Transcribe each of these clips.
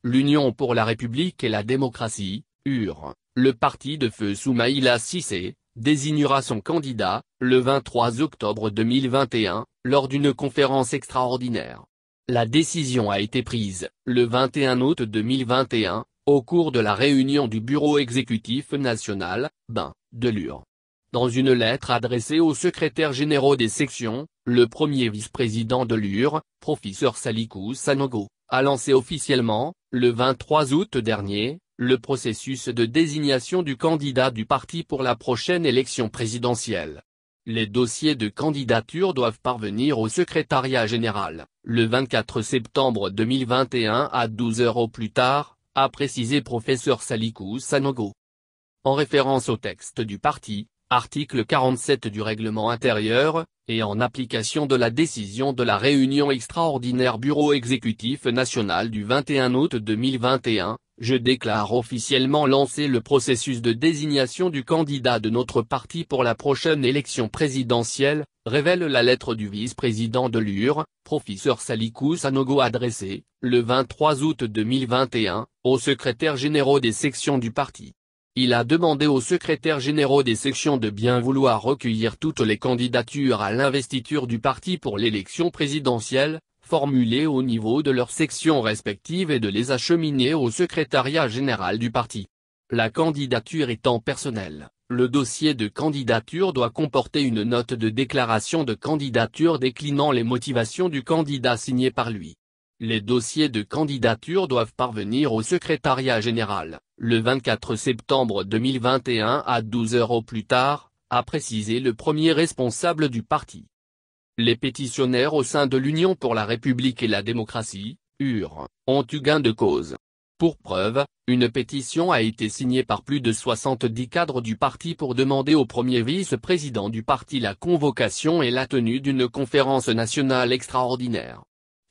l'Union pour la République et la démocratie, UR, le parti de feu Soumaïla Cissé, désignera son candidat, le 23 octobre 2021, lors d'une conférence extraordinaire. La décision a été prise, le 21 août 2021, au cours de la réunion du Bureau exécutif national, de l'UR. Dans une lettre adressée aux secrétaires généraux des sections, le premier vice-président de l'UR, professeur Salikou Sanogo, a lancé officiellement, le 23 août dernier, le processus de désignation du candidat du parti pour la prochaine élection présidentielle. Les dossiers de candidature doivent parvenir au secrétariat général, le 24 septembre 2021 à 12 h au plus tard, a précisé professeur Salikou Sanogo. En référence au texte du parti, article 47 du règlement intérieur, et en application de la décision de la réunion extraordinaire Bureau exécutif national du 21 août 2021, je déclare officiellement lancer le processus de désignation du candidat de notre parti pour la prochaine élection présidentielle, révèle la lettre du vice-président de l'UR, professeur Salikou Sanogo adressée, le 23 août 2021, aux secrétaires généraux des sections du parti. Il a demandé aux secrétaires généraux des sections de bien vouloir recueillir toutes les candidatures à l'investiture du parti pour l'élection présidentielle, formulées au niveau de leurs sections respectives et de les acheminer au secrétariat général du parti. La candidature étant personnelle, le dossier de candidature doit comporter une note de déclaration de candidature déclinant les motivations du candidat signé par lui. Les dossiers de candidature doivent parvenir au secrétariat général, le 24 septembre 2021 à 12 h au plus tard, a précisé le premier responsable du parti. Les pétitionnaires au sein de l'Union pour la République et la démocratie, UR, ont eu gain de cause. Pour preuve, une pétition a été signée par plus de 70 cadres du parti pour demander au premier vice-président du parti la convocation et la tenue d'une conférence nationale extraordinaire.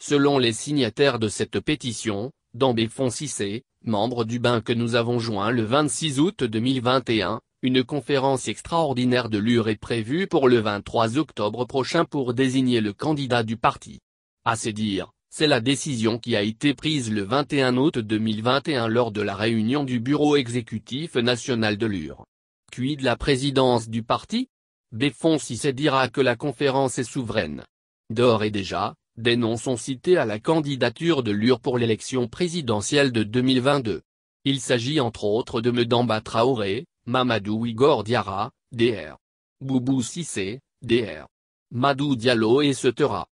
Selon les signataires de cette pétition, Dambefon Cissé, membre du BIN que nous avons joint le 26 août 2021, une conférence extraordinaire de l'UR est prévue pour le 23 octobre prochain pour désigner le candidat du parti. À c'est dire, c'est la décision qui a été prise le 21 août 2021 lors de la réunion du Bureau exécutif national de l'UR. Quid de la présidence du parti? Dambefon Cissé dira que la conférence est souveraine. D'ores et déjà, des noms sont cités à la candidature de l'UR pour l'élection présidentielle de 2022. Il s'agit entre autres de Madamba Traoré, Mamadou Igor Diarra, Dr. Boubou Cissé, Dr. Madou Diallo et Setera.